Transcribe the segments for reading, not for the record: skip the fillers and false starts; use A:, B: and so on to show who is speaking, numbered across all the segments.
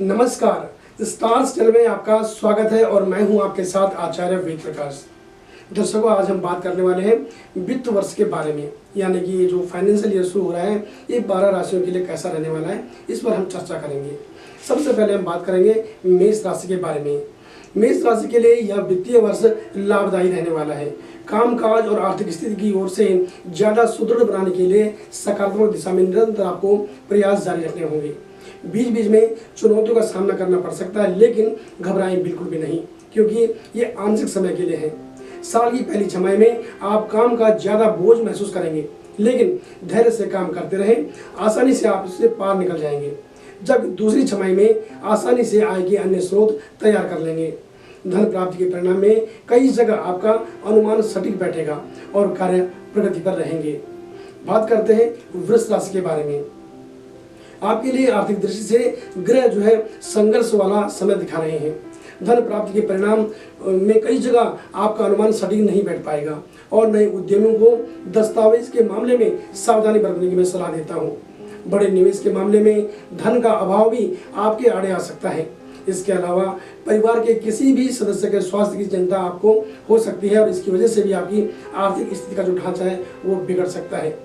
A: नमस्कार, stars channel में आपका स्वागत है और मैं हूं आपके साथ आचार्य वेद प्रकाश। दर्शकों, आज हम बात करने वाले हैं वित्त वर्ष के बारे में, यानी कि जो फाइनेंशियल ईयर शुरू हो रहा है ये 12 राशियों के लिए कैसा रहने वाला है, इस पर हम चर्चा करेंगे। सबसे पहले हम बात करेंगे मेष राशि के बारे में। मेष राशि के लिए यह वित्तीय वर्ष लाभदायी रहने वाला है। कामकाज और आर्थिक स्थिति की ओर से ज्यादा सुदृढ़ बनाने के लिए सकारात्मक दिशा में निरंतर आपको प्रयास जारी रखने होंगे। बीच बीच में चुनौतियों का सामना करना पड़ सकता है, लेकिन घबराएं बिल्कुल भी नहीं, क्योंकि ये आंशिक समय के लिए है। साल की पहली छमाही में आप काम का ज्यादा बोझ महसूस करेंगे, लेकिन धैर्य से काम करते रहें, आसानी से आप इससे पार निकल जाएंगे। जब दूसरी छमाही में आसानी से आय के अन्य स्रोत तैयार कर लेंगे। धन प्राप्ति के परिणाम में कई जगह आपका अनुमान सटीक बैठेगा और कार्य प्रगति पर रहेंगे। बात करते हैं वृष राशि के बारे में। आपके लिए आर्थिक दृष्टि से ग्रह जो है संघर्ष वाला समय दिखा रहे हैं। धन प्राप्ति के परिणाम में कई जगह आपका अनुमान सटीक नहीं बैठ पाएगा और नए उद्यमियों को दस्तावेज के मामले में सावधानी बरतने की मैं सलाह देता हूँ। बड़े निवेश के मामले में धन का अभाव भी आपके आड़े आ सकता है। इसके अलावा परिवार के किसी भी सदस्य के स्वास्थ्य की चिंता आपको हो सकती है और इसकी वजह से भी आपकी आर्थिक स्थिति का जो ढांचा है वो बिगड़ सकता है।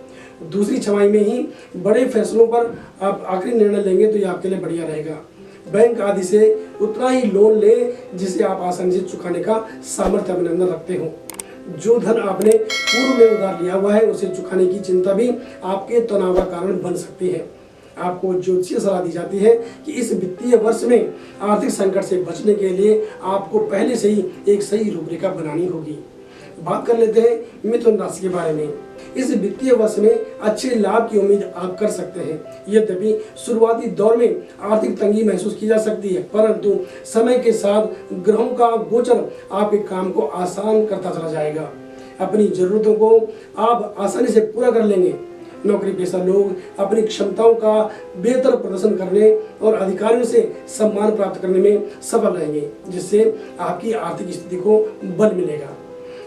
A: दूसरी छमाही में ही बड़े फैसलों पर आप आखिरी निर्णय लेंगे तो ये आपके लिए बढ़िया रहेगा। बैंक आदि से उतना ही लोन ले जिसे आप आसानी से चुकाने का सामर्थ्य अभिनंदन रखते हो। जो धन आपने पूर्व में उधार लिया हुआ है उसे चुकाने की चिंता भी आपके तनाव का कारण बन सकती है। आपको ज्योतिषीय सलाह दी जाती है कि इस वित्तीय वर्ष में आर्थिक संकट से बचने के लिए आपको पहले से ही एक सही रूपरेखा बनानी होगी। बात कर लेते हैं मिथुन राशि के बारे में। इस वित्तीय वर्ष में अच्छे लाभ की उम्मीद आप कर सकते हैं। यद्यपि शुरुआती दौर में आर्थिक तंगी महसूस की जा सकती है, परंतु समय के साथ ग्रहों का गोचर आपके काम को आसान करता चला जाएगा। अपनी जरूरतों को आप आसानी से पूरा कर लेंगे। नौकरी पेशा लोग अपनी क्षमताओं का बेहतर प्रदर्शन करने और अधिकारियों से सम्मान प्राप्त करने में सफल रहेंगे, जिससे आपकी आर्थिक स्थिति को बल मिलेगा।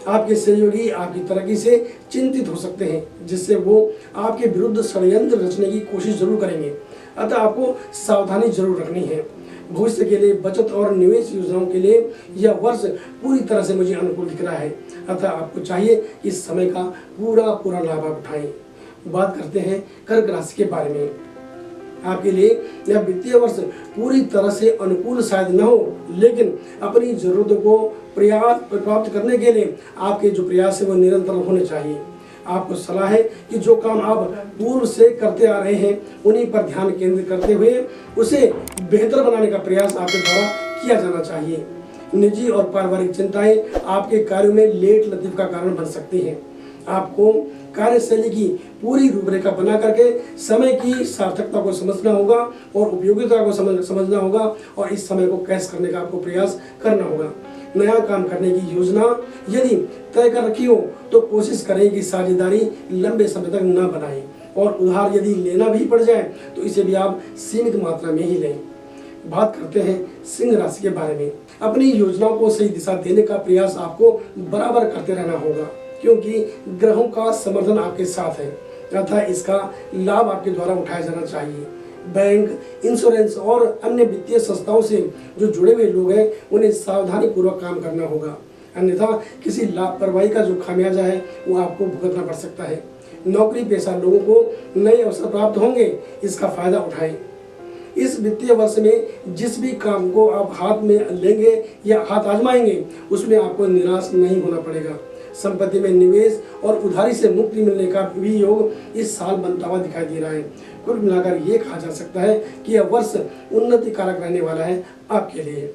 A: आपके सहयोगी आपकी तरक्की से चिंतित हो सकते हैं, जिससे वो आपके विरुद्ध षड्यंत्र रचने की कोशिश जरूर करेंगे। अतः आपको सावधानी जरूर रखनी है। भविष्य के लिए बचत और निवेश योजनाओं के लिए यह वर्ष पूरी तरह से मुझे अनुकूल दिख रहा है। अतः आपको चाहिए कि इस समय का पूरा लाभ आप उठाएं। बात करते हैं कर्क राशि के बारे में। आपके लिए यह वित्तीय वर्ष पूरी तरह से अनुकूल शायद न हो, लेकिन अपनी जरूरतों को प्राप्त करने के लिए आपके जो प्रयास है वो निरंतर होने चाहिए। आपको सलाह है कि जो काम आप पूर्व से करते आ रहे हैं उन्हीं पर ध्यान केंद्रित करते हुए उसे बेहतर बनाने का प्रयास आपके द्वारा किया जाना चाहिए। निजी और पारिवारिक चिंताएं आपके कार्यों में लेट लतीफ का कारण बन सकती हैं। आपको कार्यशैली की पूरी रूपरेखा बना करके समय की सार्थकता को समझना होगा और उपयोगिता को समझना होगा और इस समय को कैश करने का आपको प्रयास करना होगा। नया काम करने की योजना यदि तय कर रखी हो तो कोशिश करें कि साझेदारी लंबे समय तक न बनाएं और उधार यदि लेना भी पड़ जाए तो इसे भी आप सीमित मात्रा में ही लें। बात करते हैं सिंह राशि के बारे में। अपनी योजनाओं को सही दिशा देने का प्रयास आपको बराबर करते रहना होगा, क्योंकि ग्रहों का समर्थन आपके साथ है, अतः इसका लाभ आपके द्वारा उठाया जाना चाहिए। बैंक, इंश्योरेंस और अन्य वित्तीय संस्थाओं से जो जुड़े हुए लोग हैं उन्हें सावधानी पूर्वक काम करना होगा, अन्यथा किसी लापरवाही का जो खामियाजा है वो आपको भुगतना पड़ सकता है। नौकरी पेशा लोगों को नए अवसर प्राप्त होंगे, इसका फायदा उठाएं। इस वित्तीय वर्ष में जिस भी काम को आप हाथ में लेंगे या हाथ आजमाएंगे उसमें आपको निराश नहीं होना पड़ेगा। संपत्ति में निवेश और उधारी से मुक्ति मिलने का भी योग इस साल बनता हुआ दिखाई दे रहा है। कुल मिलाकर ये कहा जा सकता है कि यह वर्ष उन्नति कारक रहने वाला है आपके लिए।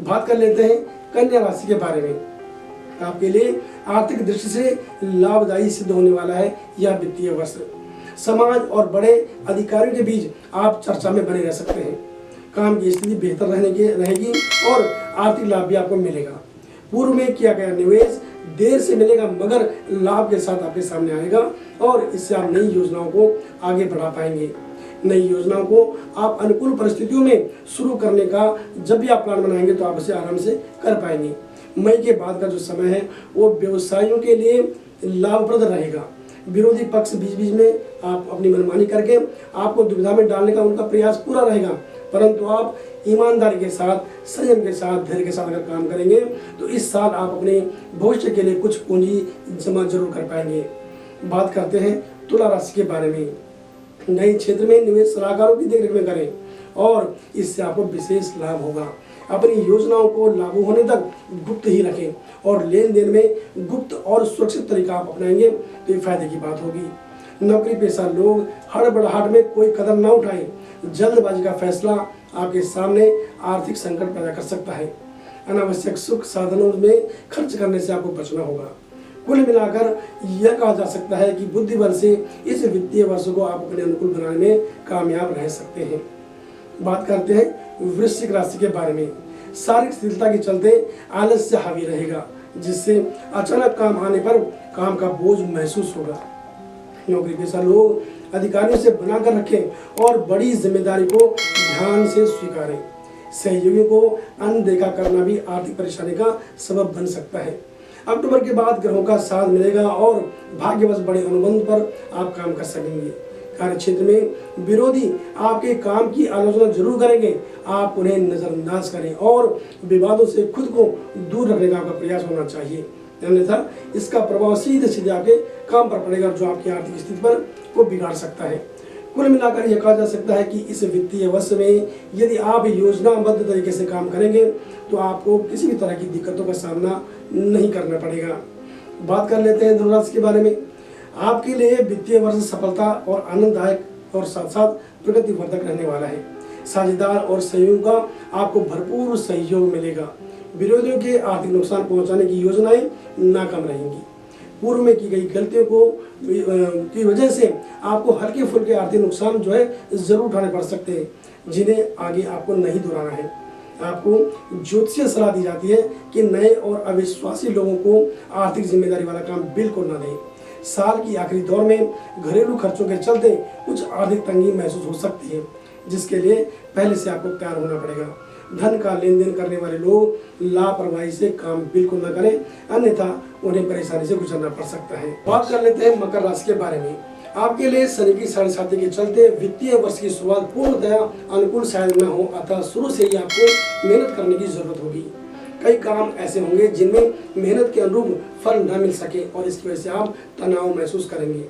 A: बात कर लेते हैं कन्या राशि के बारे में। आपके लिए आर्थिक दृष्टि से लाभदायी सिद्ध होने वाला है यह वित्तीय वर्ष। समाज और बड़े अधिकारियों के बीच आप चर्चा में बने रह सकते हैं। काम की स्थिति बेहतर रहेगी और आर्थिक लाभ भी आपको मिलेगा। पूर्व में किया गया निवेश देर से मिलेगा, मगर लाभ के साथ आपके सामने आएगा और इससे आप नई योजनाओं को आगे बढ़ा पाएंगे। नई योजनाओं को आप अनुकूल परिस्थितियों में शुरू करने का जब भी आप प्लान बनाएंगे तो आप उसे आराम से कर पाएंगे। मई के बाद का जो समय है वो व्यवसायियों के लिए लाभप्रद रहेगा। विरोधी पक्ष बीच बीच में आप अपनी मनमानी करके आपको दुविधा में डालने का उनका प्रयास पूरा रहेगा, परंतु आप ईमानदारी के साथ, संयम के साथ, धैर्य के साथ अगर काम करेंगे तो इस साल आप अपने भविष्य के लिए कुछ पूंजी जमा जरूर कर पाएंगे। बात करते हैं तुला राशि के बारे में। नए क्षेत्र में निवेश सलाहकारों की देखरेख में करें और इससे आपको विशेष लाभ होगा। अपनी योजनाओं को लागू होने तक गुप्त ही रखें और लेन देन में गुप्त और सुरक्षित तरीका आप अपनाएंगे तो ये फायदे की बात होगी। नौकरी पेशा लोग हड़बड़ाहट में कोई कदम ना उठाएं। जल्दबाजी का फैसला आपके सामने आर्थिक संकट पैदा कर सकता है। अनावश्यक सुख साधनों में खर्च करने से आपको बचना होगा। कुल मिलाकर यह कहा जा सकता है कि बुद्धि बल से इस वित्तीय वर्ष को आप अपने अनुकूल बनाने में कामयाब रह सकते हैं। बात करते हैं वृश्चिक राशि के बारे में। शारीरिक स्थिरता के चलते आलस्य हावी रहेगा, जिससे अचानक काम आने पर काम का बोझ महसूस होगा। नौकरी पेशा लोग अधिकारियों से बनाकर रखें और बड़ी जिम्मेदारी को ध्यान से स्वीकारें। सहयोगियों को अनदेखा करना भी आर्थिक परेशानी का सबब बन सकता है। अक्टूबर के बाद ग्रहों का साथ मिलेगा और भाग्यवश बड़े अनुबंध पर आप काम कर सकेंगे। कार्य क्षेत्र में विरोधी आपके काम की आलोचना जरूर करेंगे, आप उन्हें नजरअंदाज करें और विवादों से खुद को दूर रखने का आपका प्रयास होना चाहिए, अन्यथा इसका प्रभाव सीधे सीधे आपके काम पर पड़ेगा जो आपकी आर्थिक स्थिति पर को बिगाड़ सकता है। कुल मिलाकर यह कहा जा सकता है कि इस वित्तीय वर्ष में यदि आप योजनाबद्ध तरीके से काम करेंगे तो आपको किसी भी तरह की दिक्कतों का सामना नहीं करना पड़ेगा। बात कर लेते हैं धनु राशि के बारे में। आपके लिए वित्तीय वर्ष सफलता और आनंददायक और साथ साथ प्रगतिवर्धक रहने वाला है। साझेदार और सहयोग का आपको भरपूर सहयोग मिलेगा। विरोधियों के आर्थिक नुकसान पहुंचाने की योजनाएं नाकाम रहेंगी। पूर्व में की गई गलतियों को की वजह से आपको हल्के फुल्के आर्थिक नुकसान जो है जरूर उठाने पड़ सकते हैं, जिन्हें आगे आपको नहीं दोहराना है। आपको ज्योतिषीय सलाह दी जाती है कि नए और अविश्वासी लोगों को आर्थिक जिम्मेदारी वाला काम बिल्कुल न दें। साल की आखिरी दौर में घरेलू खर्चों के चलते कुछ आर्थिक तंगी महसूस हो सकती है, जिसके लिए पहले से आपको तैयार होना पड़ेगा। धन का लेन देन करने वाले लोग लापरवाही से काम बिल्कुल न करें, अन्यथा उन्हें परेशानी से गुजरना पड़ सकता है। बात कर लेते हैं मकर राशि के बारे में। आपके लिए शनि की 7.5 के चलते वित्तीय वर्ष की शुरुआत पूर्णतः अनुकूल शायद न हो, अतः शुरू से ही आपको मेहनत करने की जरूरत होगी। कई काम ऐसे होंगे जिनमें मेहनत के अनुरूप फल न मिल सके और इसकी वजह से आप तनाव महसूस करेंगे।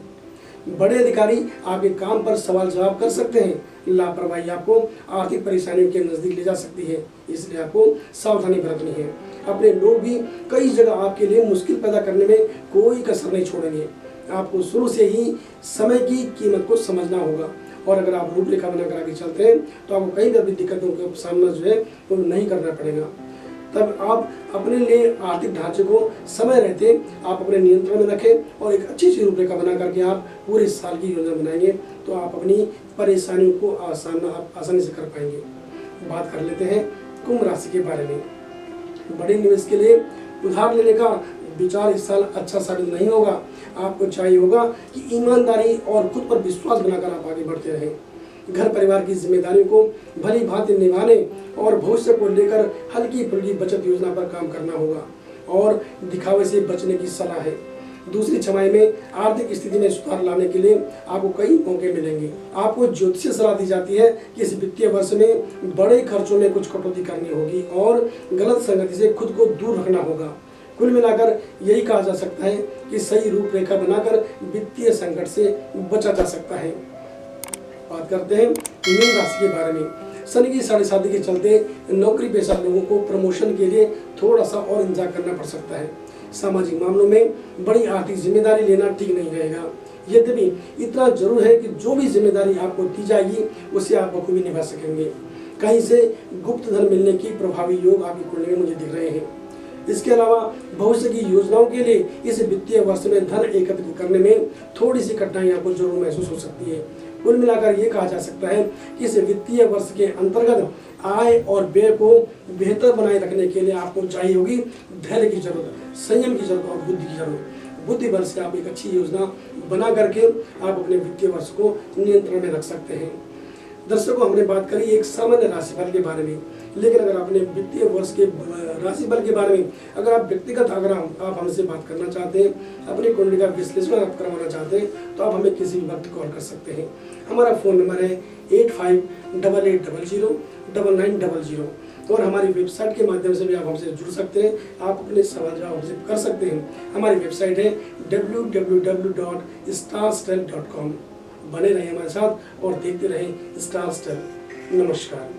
A: बड़े अधिकारी आपके काम पर सवाल जवाब कर सकते हैं। लापरवाही आपको आर्थिक परेशानियों के नजदीक ले जा सकती है, इसलिए आपको सावधानी बरतनी है। अपने लोग भी कई जगह आपके लिए मुश्किल पैदा करने में कोई कसर नहीं छोड़ेंगे। आपको शुरू से ही समय की कीमत को समझना होगा और अगर आप रूपरेखा बनाकर आगे चलते हैं तो आपको कई भी दिक्कतों का सामना जो है वो नहीं करना पड़ेगा। तब आप अपने लिए आर्थिक ढांचे को समय रहते आप अपने नियंत्रण में रखें और एक अच्छी सी रूपरेखा बना करके आप पूरे साल की योजना बनाएंगे तो आप अपनी परेशानियों को आसानी से कर पाएंगे। बात कर लेते हैं कुंभ राशि के बारे में। बड़े निवेश के लिए उधार लेने का विचार इस साल अच्छा साबित नहीं होगा। आपको चाहिए होगा कि ईमानदारी और खुद पर विश्वास बनाकर आप आगे बढ़ते रहें। घर परिवार की जिम्मेदारियों को भली भांति निभाने और भविष्य को लेकर हल्की फुल्की बचत योजना पर काम करना होगा और दिखावे से बचने की सलाह है। दूसरी छमाही में आर्थिक स्थिति में सुधार लाने के लिए आपको कई मौके मिलेंगे। आपको ज्योतिषीय सलाह दी जाती है कि इस वित्तीय वर्ष में बड़े खर्चों में कुछ कटौती करनी होगी और गलत संगति से खुद को दूर रखना होगा। कुल मिलाकर यही कहा जा सकता है कि सही रूपरेखा बनाकर वित्तीय संकट से बचा जा सकता है। बात करते हैं मीन राशि के बारे में। शनि की 7.5 के चलते नौकरी पेशा लोगों को प्रमोशन के लिए थोड़ा सा और इंतजार करना पड़ सकता है। सामाजिक मामलों में बड़ी आर्थिक जिम्मेदारी लेना ठीक नहीं रहेगा। यद्यपि इतना जरूर है कि जो भी जिम्मेदारी आपको दी जाएगी उसे आप बखूबी निभा सकेंगे। कहीं से गुप्त धन मिलने की प्रभावी योग आपकी कुंडली में मुझे दिख रहे हैं। इसके अलावा भविष्य की योजनाओं के लिए इस वित्तीय वर्ष में धन एकत्रित करने में थोड़ी सी कठिनाई आपको जरूर महसूस हो सकती है। कुल मिलाकर ये कहा जा सकता है कि इस वित्तीय वर्ष के अंतर्गत आय और व्यय को बेहतर बनाए रखने के लिए आपको चाहिए होगी धैर्य की जरूरत, संयम की जरूरत और बुद्धि की जरूरत। बुद्धि बल से आप एक अच्छी योजना बना करके आप अपने वित्तीय वर्ष को नियंत्रण में रख सकते हैं। दर्शकों, हमने बात करी एक सामान्य राशिफल के बारे में, लेकिन अगर आपने वित्तीय वर्ष के राशिफल के बारे में अगर आप व्यक्तिगत अगर आप हमसे बात करना चाहते हैं, अपनी कुंडली का विश्लेषण आप करवाना चाहते हैं, तो आप हमें किसी भी वक्त कॉल कर सकते हैं। हमारा फ़ोन नंबर है 8588009900 और हमारी वेबसाइट के माध्यम से भी आप हमसे जुड़ सकते हैं। आप अपने सवाल जवाब हमसे कर सकते हैं। हमारी वेबसाइट है www.starstyle.com। बने रहें हमारे साथ और देखते रहें स्टार स्टाइल। नमस्कार।